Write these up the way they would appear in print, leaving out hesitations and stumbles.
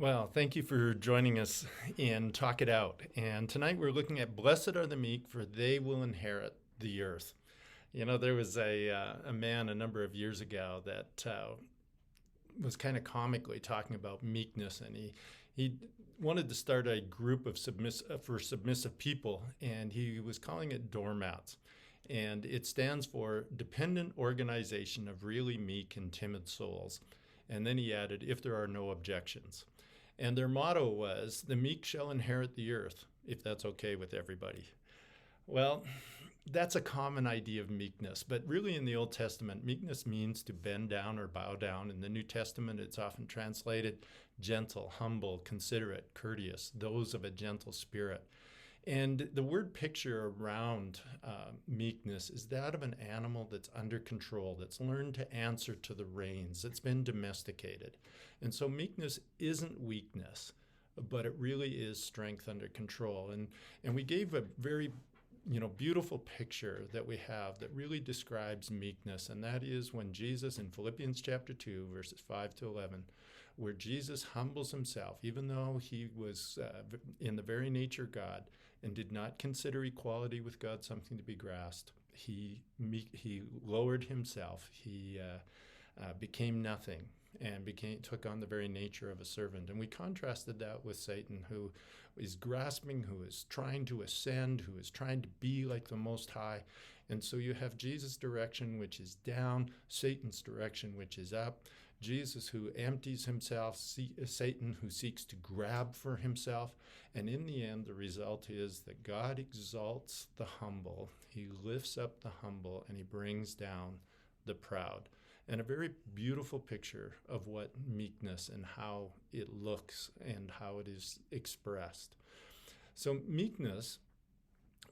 Well, thank you for joining us in Talk It Out. And tonight we're looking at Blessed are the meek, for they will inherit the earth. You know, there was a man a number of years ago that was kind of comically talking about meekness, and he wanted to start a group of submissive people, and he was calling it doormats. And it stands for Dependent Organization of Really Meek and Timid Souls. And then he added, if there are no objections. And their motto was, the meek shall inherit the earth, if that's okay with everybody. Well, that's a common idea of meekness, but really in the Old Testament, meekness means to bend down or bow down. In the New Testament, it's often translated gentle, humble, considerate, courteous, those of a gentle spirit. And the word picture around meekness is that of an animal that's under control, that's learned to answer to the reins, that's been domesticated. And so meekness isn't weakness, but it really is strength under control. And we gave a very beautiful picture that we have that really describes meekness, and that is when Jesus in Philippians chapter 2, verses 5 to 11, where Jesus humbles himself, even though he was in the very nature God and did not consider equality with God something to be grasped. He lowered himself. He became nothing and took on the very nature of a servant. And we contrasted that with Satan, who is grasping, who is trying to ascend, who is trying to be like the Most High. And so you have Jesus' direction, which is down, Satan's direction, which is up. Jesus, who empties himself, Satan, who seeks to grab for himself. And in the end, the result is that God exalts the humble. He lifts up the humble, and he brings down the proud. And a very beautiful picture of what meekness and how it looks and how it is expressed. So meekness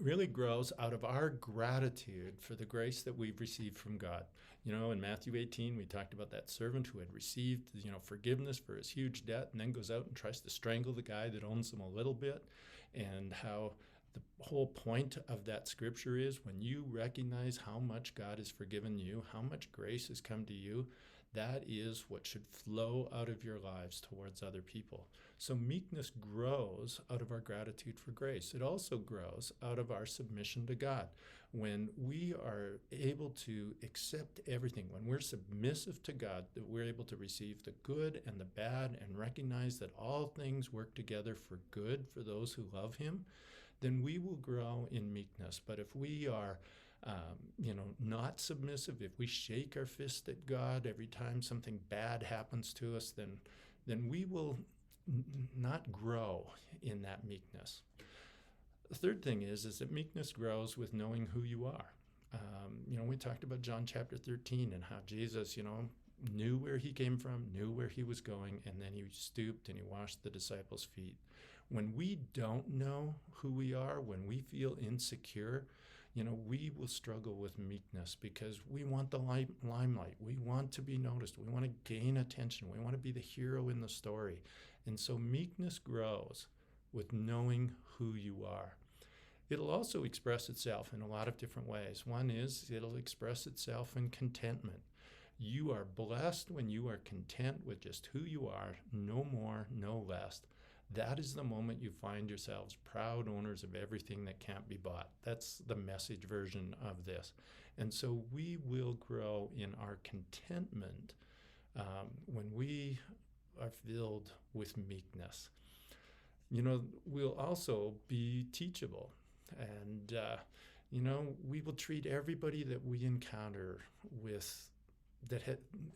really grows out of our gratitude for the grace that we've received from God. You know, in Matthew 18, we talked about that servant who had received, forgiveness for his huge debt and then goes out and tries to strangle the guy that owns him a little bit, and how the whole point of that scripture is when you recognize how much God has forgiven you, how much grace has come to you, that is what should flow out of your lives towards other people. So meekness grows out of our gratitude for grace. It also grows out of our submission to God. When we are able to accept everything, when we're submissive to God, that we're able to receive the good and the bad and recognize that all things work together for good for those who love him, then we will grow in meekness. But if we are not submissive, if we shake our fist at God every time something bad happens to us, then we will not grow in that meekness. The third thing is that meekness grows with knowing who you are. We talked about John chapter 13 and how Jesus, knew where he came from, knew where he was going, and then he stooped and he washed the disciples' feet. When we don't know who we are, when we feel insecure, we will struggle with meekness because we want the limelight. We want to be noticed. We want to gain attention. We want to be the hero in the story. And so meekness grows with knowing who you are. It'll also express itself in a lot of different ways. One is it'll express itself in contentment. You are blessed when you are content with just who you are, no more, no less. That is the moment you find yourselves proud owners of everything that can't be bought. That's the message version of this. And so we will grow in our contentment when we are filled with meekness. We'll also be teachable. And, we will treat everybody that we encounter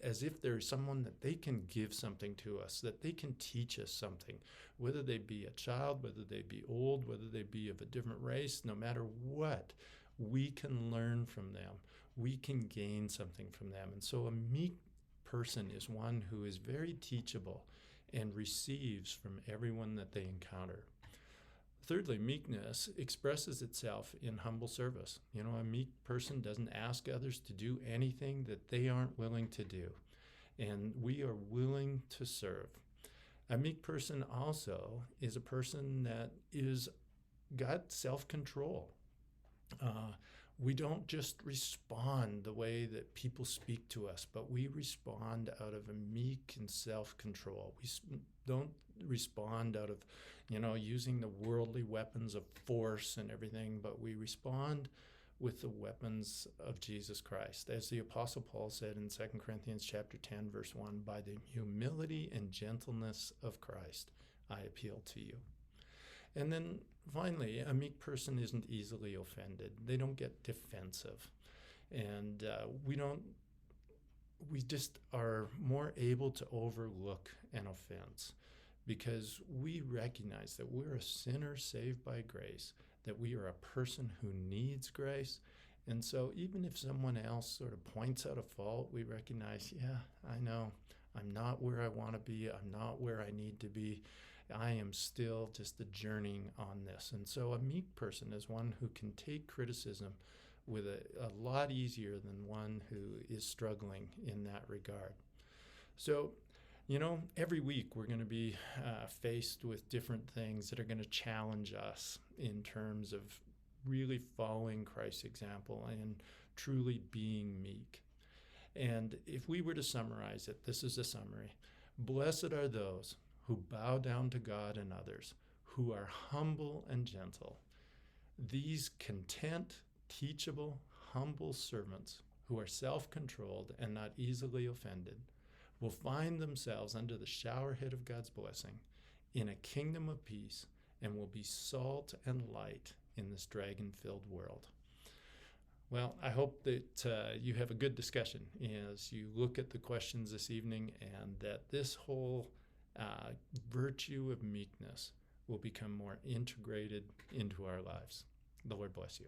as if there's someone that they can give something to us, that they can teach us something, whether they be a child, whether they be old, whether they be of a different race, no matter what, we can learn from them. We can gain something from them. And so a meek person is one who is very teachable and receives from everyone that they encounter. Thirdly, meekness expresses itself in humble service. A meek person doesn't ask others to do anything that they aren't willing to do. And we are willing to serve. A meek person also is a person that is got self-control. We don't just respond the way that people speak to us, but we respond out of a meek and self-control. We don't respond out of, using the worldly weapons of force and everything, but we respond with the weapons of Jesus Christ. As the Apostle Paul said in 2 Corinthians chapter 10, verse 1, by the humility and gentleness of Christ, I appeal to you. And then finally, a meek person isn't easily offended. They don't get defensive. And we just are more able to overlook an offense because we recognize that we're a sinner saved by grace, that we are a person who needs grace. And so even if someone else sort of points out a fault, we recognize, yeah, I know, I'm not where I want to be. I'm not where I need to be. I am still just journeying on this. And so a meek person is one who can take criticism with a lot easier than one who is struggling in that regard. So, every week we're going to be faced with different things that are going to challenge us in terms of really following Christ's example and truly being meek. And if we were to summarize it, this is a summary. Blessed are those who bow down to God and others, who are humble and gentle. These content, teachable, humble servants who are self-controlled and not easily offended will find themselves under the showerhead of God's blessing in a kingdom of peace and will be salt and light in this dragon-filled world. Well, I hope that you have a good discussion as you look at the questions this evening, and that this whole virtue of meekness will become more integrated into our lives. The Lord bless you.